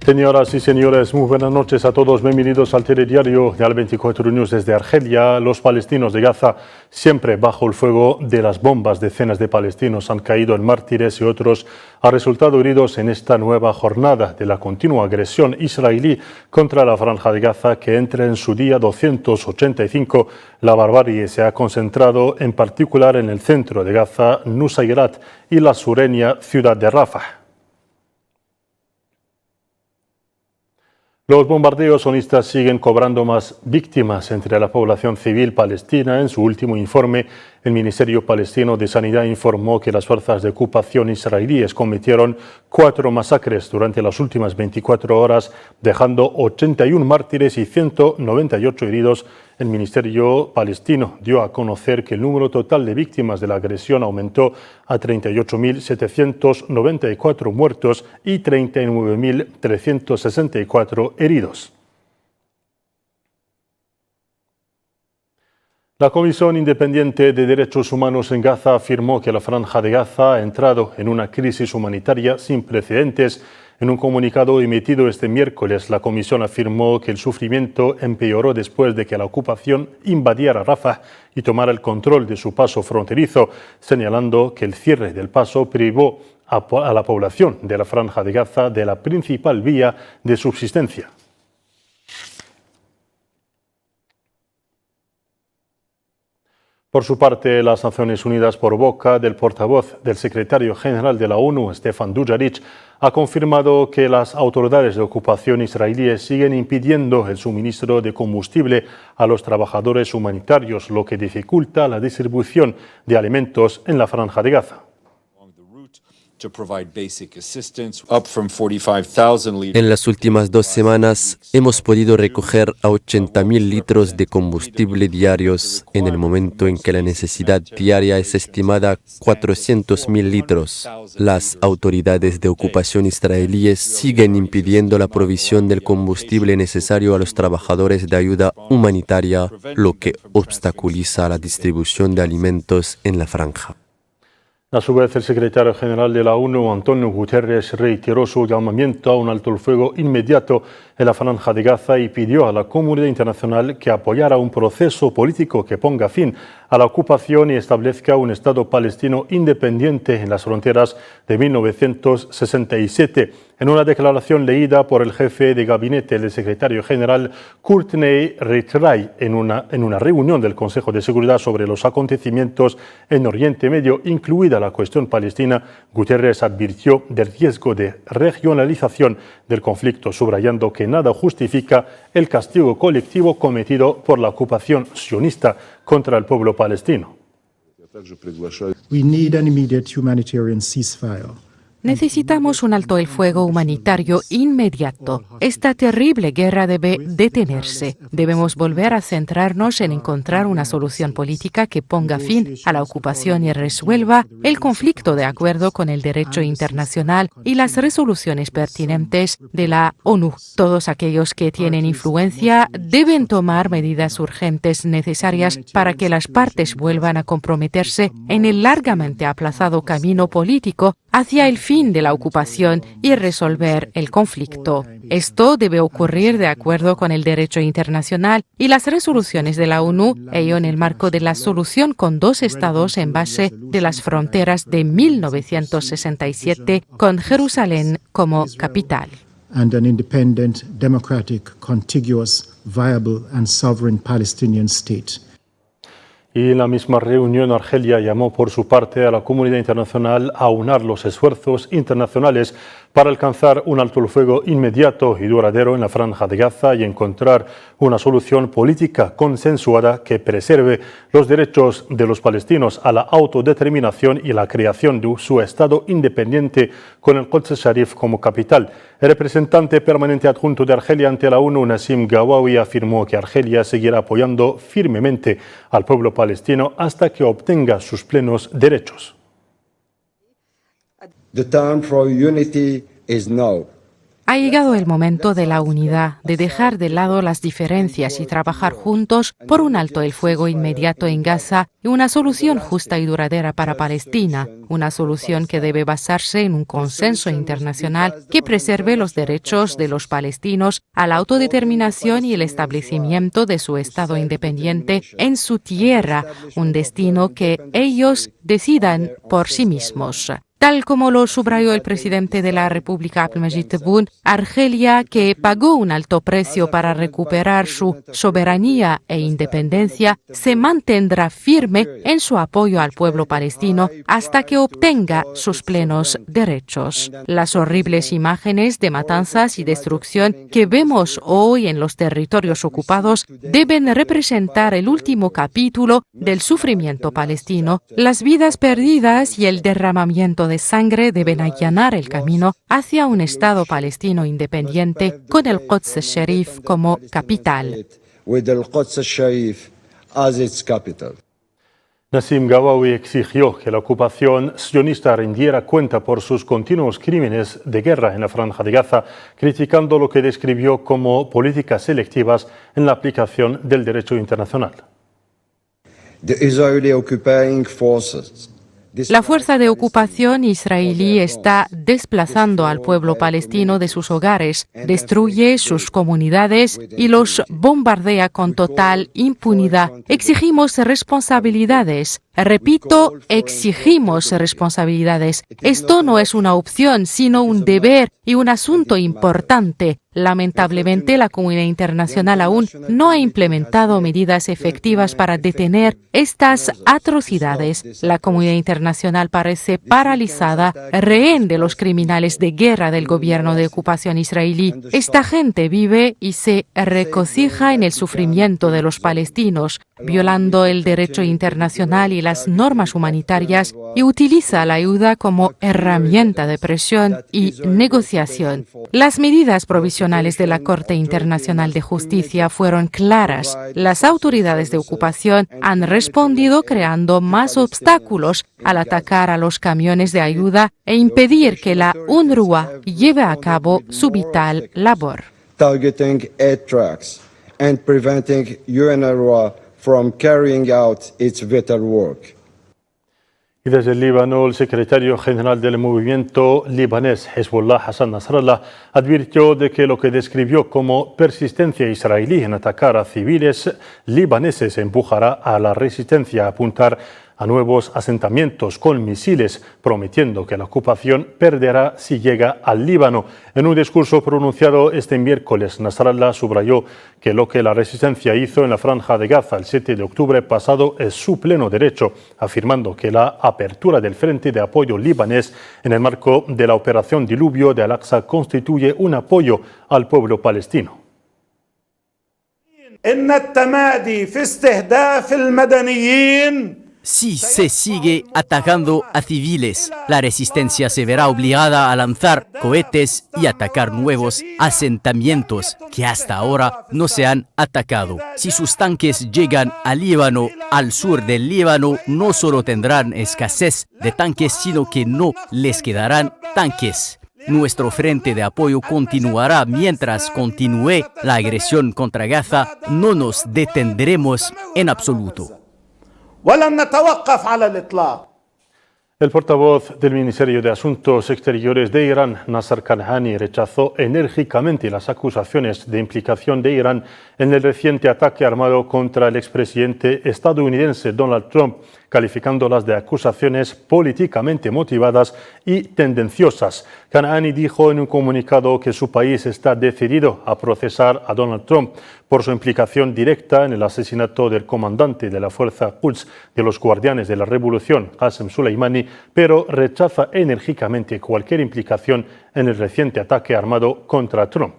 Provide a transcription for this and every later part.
Señoras y señores, muy buenas noches a todos. Bienvenidos al telediario de Al24 News desde Argelia. Los palestinos de Gaza, siempre bajo el fuego de las bombas, decenas de palestinos han caído en mártires y otros han resultado heridos en esta nueva jornada de la continua agresión israelí contra la franja de Gaza, que entra en su día 285. La barbarie se ha concentrado en particular en el centro de Gaza, Nusayrat, y la sureña ciudad de Rafah. Los bombardeos sionistas siguen cobrando más víctimas entre la población civil palestina. En su último informe, el Ministerio Palestino de Sanidad informó que las fuerzas de ocupación israelíes cometieron 4 masacres durante las últimas 24 horas, dejando 81 mártires y 198 heridos. El Ministerio Palestino dio a conocer que el número total de víctimas de la agresión aumentó a 38.794 muertos y 39.364 heridos. La Comisión Independiente de Derechos Humanos en Gaza afirmó que la Franja de Gaza ha entrado en una crisis humanitaria sin precedentes. En un comunicado emitido este miércoles, la comisión afirmó que el sufrimiento empeoró después de que la ocupación invadiera Rafah y tomara el control de su paso fronterizo, señalando que el cierre del paso privó a la población de la Franja de Gaza de la principal vía de subsistencia. Por su parte, las Naciones Unidas, por boca del portavoz del secretario general de la ONU, Stefan Dujarric, ha confirmado que las autoridades de ocupación israelíes siguen impidiendo el suministro de combustible a los trabajadores humanitarios, lo que dificulta la distribución de alimentos en la Franja de Gaza. En las últimas 2 semanas hemos podido recoger a 80.000 litros de combustible diarios en el momento en que la necesidad diaria es estimada a 400.000 litros. Las autoridades de ocupación israelíes siguen impidiendo la provisión del combustible necesario a los trabajadores de ayuda humanitaria, lo que obstaculiza la distribución de alimentos en la franja. A su vez, el secretario general de la ONU, Antonio Guterres, reiteró su llamamiento a un alto el fuego inmediato en la Franja de Gaza y pidió a la comunidad internacional que apoyara un proceso político que ponga fin a la ocupación y establezca un Estado palestino independiente en las fronteras de 1967. En una declaración leída por el jefe de gabinete del secretario general, Courtney Ritchie, en una reunión del Consejo de Seguridad sobre los acontecimientos en Oriente Medio, incluida la cuestión palestina, Guterres advirtió del riesgo de regionalización del conflicto, subrayando que nada justifica el castigo colectivo cometido por la ocupación sionista contra el pueblo palestino. We need an immediate humanitarian ceasefire. Necesitamos un alto el fuego humanitario inmediato. Esta terrible guerra debe detenerse. Debemos volver a centrarnos en encontrar una solución política que ponga fin a la ocupación y resuelva el conflicto de acuerdo con el derecho internacional y las resoluciones pertinentes de la ONU. Todos aquellos que tienen influencia deben tomar medidas urgentes necesarias para que las partes vuelvan a comprometerse en el largamente aplazado camino político hacia el fin de la ocupación y resolver el conflicto. Esto debe ocurrir de acuerdo con el derecho internacional y las resoluciones de la ONU, ello en el marco de la solución con 2 estados en base de las fronteras de 1967 con Jerusalén como capital. And an independent, democratic, contiguous, viable and sovereign Palestinian state. Y en la misma reunión, Argelia llamó por su parte a la comunidad internacional a aunar los esfuerzos internacionales para alcanzar un alto el fuego inmediato y duradero en la Franja de Gaza y encontrar una solución política consensuada que preserve los derechos de los palestinos a la autodeterminación y la creación de su Estado independiente con el Quds Sharif como capital. El representante permanente adjunto de Argelia ante la ONU, Nassim Gawawi, afirmó que Argelia seguirá apoyando firmemente al pueblo palestino hasta que obtenga sus plenos derechos. The time for unity is now. Ha llegado el momento de la unidad, de dejar de lado las diferencias y trabajar juntos por un alto el fuego inmediato en Gaza y una solución justa y duradera para Palestina, una solución que debe basarse en un consenso internacional que preserve los derechos de los palestinos a la autodeterminación y el establecimiento de su Estado independiente en su tierra, un destino que ellos decidan por sí mismos. Tal como lo subrayó el presidente de la República, Abdelmajid Tebboune, Argelia, que pagó un alto precio para recuperar su soberanía e independencia, se mantendrá firme en su apoyo al pueblo palestino hasta que obtenga sus plenos derechos. Las horribles imágenes de matanzas y destrucción que vemos hoy en los territorios ocupados deben representar el último capítulo del sufrimiento palestino. Las vidas perdidas y el derramamiento de sangre deben allanar el camino hacia un Estado palestino independiente con el Quds Sharif como capital. Nassim Gawawi exigió que la ocupación sionista rindiera cuenta por sus continuos crímenes de guerra en la Franja de Gaza, criticando lo que describió como políticas selectivas en la aplicación del derecho internacional. La fuerza de ocupación israelí está desplazando al pueblo palestino de sus hogares, destruye sus comunidades y los bombardea con total impunidad. Exigimos responsabilidades. Repito, exigimos responsabilidades. Esto no es una opción, sino un deber y un asunto importante. Lamentablemente, la comunidad internacional aún no ha implementado medidas efectivas para detener estas atrocidades. La comunidad internacional parece paralizada, rehén de los criminales de guerra del gobierno de ocupación israelí. Esta gente vive y se regocija en el sufrimiento de los palestinos, violando el derecho internacional y las normas humanitarias, y utiliza la ayuda como herramienta de presión y negociación. Las medidas provisionales de la Corte Internacional de Justicia fueron claras. Las autoridades de ocupación han respondido creando más obstáculos al atacar a los camiones de ayuda e impedir que la UNRWA lleve a cabo su vital labor. Targeting aid trucks and preventing UNRWA from carrying out its vital work. Y desde el Líbano, el secretario general del movimiento libanés Hezbollah, Hassan Nasrallah, advirtió de que lo que describió como persistencia israelí en atacar a civiles libaneses empujará a la resistencia a apuntar a nuevos asentamientos con misiles, prometiendo que la ocupación perderá si llega al Líbano. En un discurso pronunciado este miércoles, Nasrallah subrayó que lo que la resistencia hizo en la Franja de Gaza el 7 de octubre pasado es su pleno derecho, afirmando que la apertura del Frente de Apoyo Libanés en el marco de la Operación Diluvio de Al-Aqsa constituye un apoyo al pueblo palestino. Si se sigue atacando a civiles, la resistencia se verá obligada a lanzar cohetes y atacar nuevos asentamientos que hasta ahora no se han atacado. Si sus tanques llegan al Líbano, al sur del Líbano, no solo tendrán escasez de tanques, sino que no les quedarán tanques. Nuestro frente de apoyo continuará mientras continúe la agresión contra Gaza. No nos detendremos en absoluto. El portavoz del Ministerio de Asuntos Exteriores de Irán, Nasser Kanani, rechazó enérgicamente las acusaciones de implicación de Irán en el reciente ataque armado contra el expresidente estadounidense Donald Trump, calificándolas de acusaciones políticamente motivadas y tendenciosas. Kanani dijo en un comunicado que su país está decidido a procesar a Donald Trump por su implicación directa en el asesinato del comandante de la Fuerza Quds de los Guardianes de la Revolución, Qasem Soleimani, pero rechaza enérgicamente cualquier implicación en el reciente ataque armado contra Trump.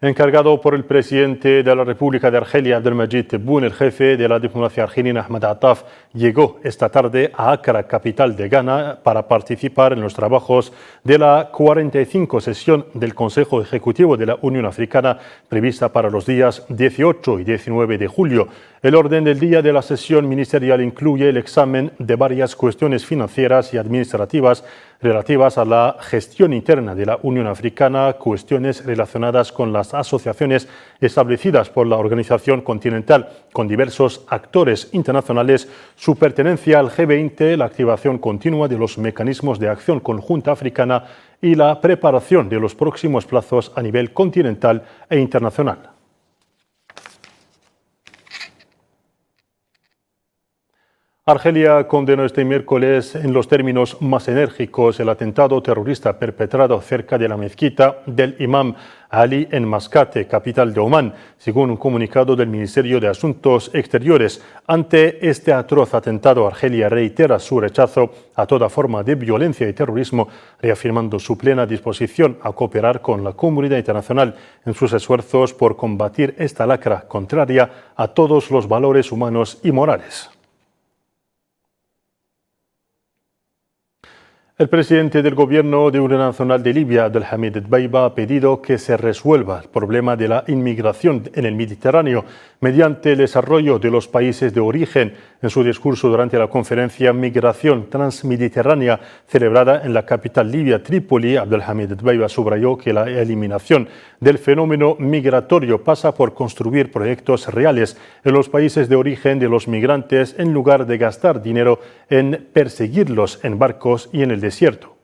Encargado por el presidente de la República de Argelia, Abdelmadjid Tebboune, el jefe de la diplomacia argelina, Ahmed Attaf, llegó esta tarde a Accra, capital de Ghana, para participar en los trabajos de la 45 sesión del Consejo Ejecutivo de la Unión Africana, prevista para los días 18 y 19 de julio. El orden del día de la sesión ministerial incluye el examen de varias cuestiones financieras y administrativas relativas a la gestión interna de la Unión Africana, cuestiones relacionadas con las asociaciones establecidas por la organización continental con diversos actores internacionales, su pertenencia al G20, la activación continua de los mecanismos de acción conjunta africana y la preparación de los próximos plazos a nivel continental e internacional. Argelia condenó este miércoles en los términos más enérgicos el atentado terrorista perpetrado cerca de la mezquita del Imam Ali en Mascate, capital de Omán, según un comunicado del Ministerio de Asuntos Exteriores. Ante este atroz atentado, Argelia reitera su rechazo a toda forma de violencia y terrorismo, reafirmando su plena disposición a cooperar con la comunidad internacional en sus esfuerzos por combatir esta lacra contraria a todos los valores humanos y morales. El presidente del Gobierno de Unidad Nacional de Libia, Abdelhamid Dbeiba, ha pedido que se resuelva el problema de la inmigración en el Mediterráneo mediante el desarrollo de los países de origen. En su discurso durante la conferencia Migración Transmediterránea celebrada en la capital libia, Trípoli, Abdelhamid Dbeiba subrayó que la eliminación del fenómeno migratorio pasa por construir proyectos reales en los países de origen de los migrantes en lugar de gastar dinero en perseguirlos en barcos y en el desierto.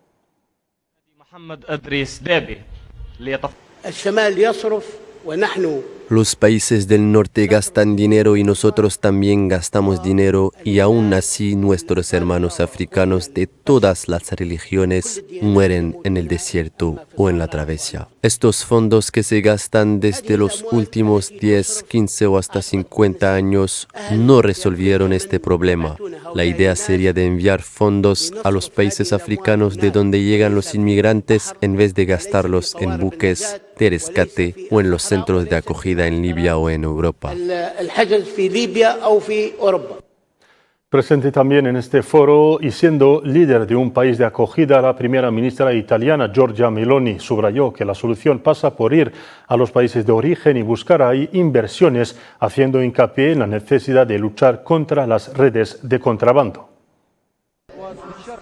Los países del norte gastan dinero y nosotros también gastamos dinero, y aún así nuestros hermanos africanos de todas las religiones mueren en el desierto o en la travesía. Estos fondos que se gastan desde los últimos 10, 15 o hasta 50 años no resolvieron este problema. La idea sería de enviar fondos a los países africanos de donde llegan los inmigrantes en vez de gastarlos en buques de rescate o en los centros de acogida en Libia o en Europa. Presente también en este foro y siendo líder de un país de acogida, la primera ministra italiana Giorgia Meloni subrayó que la solución pasa por ir a los países de origen y buscar ahí inversiones, haciendo hincapié en la necesidad de luchar contra las redes de contrabando.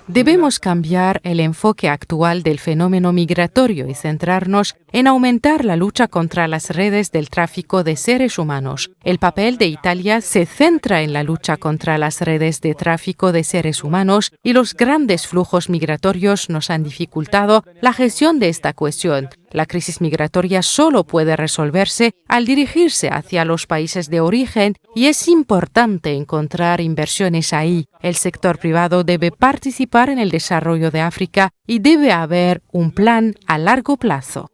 Debemos cambiar el enfoque actual del fenómeno migratorio y centrarnos en aumentar la lucha contra las redes del tráfico de seres humanos. El papel de Italia se centra en la lucha contra las redes de tráfico de seres humanos y los grandes flujos migratorios nos han dificultado la gestión de esta cuestión. La crisis migratoria solo puede resolverse al dirigirse hacia los países de origen y es importante encontrar inversiones ahí. El sector privado debe participar en el desarrollo de África y debe haber un plan a largo plazo.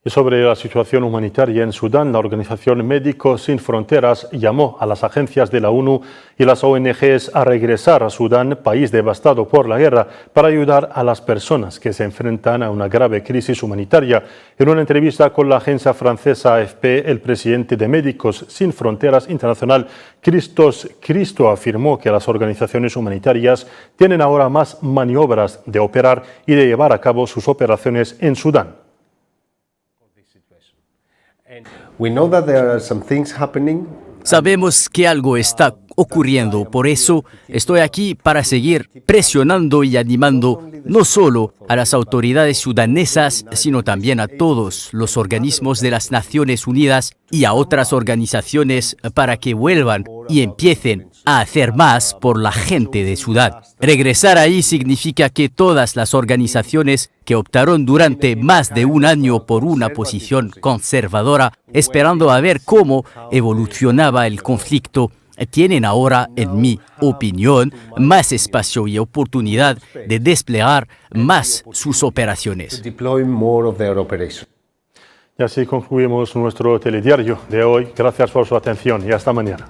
Y sobre la situación humanitaria en Sudán, la organización Médicos Sin Fronteras llamó a las agencias de la ONU y las ONGs a regresar a Sudán, país devastado por la guerra, para ayudar a las personas que se enfrentan a una grave crisis humanitaria. En una entrevista con la agencia francesa AFP, el presidente de Médicos Sin Fronteras Internacional, Cristo, afirmó que las organizaciones humanitarias tienen ahora más maniobras de operar y de llevar a cabo sus operaciones en Sudán. Sabemos que algo está ocurriendo, por eso estoy aquí para seguir presionando y animando no solo a las autoridades sudanesas, sino también a todos los organismos de las Naciones Unidas y a otras organizaciones para que vuelvan y empiecen a hacer más por la gente de Sudán. Regresar ahí significa que todas las organizaciones que optaron durante más de un año por una posición conservadora, esperando a ver cómo evolucionaba el conflicto, tienen ahora, en mi opinión, más espacio y oportunidad de desplegar más sus operaciones. Y así concluimos nuestro telediario de hoy. Gracias por su atención y hasta mañana.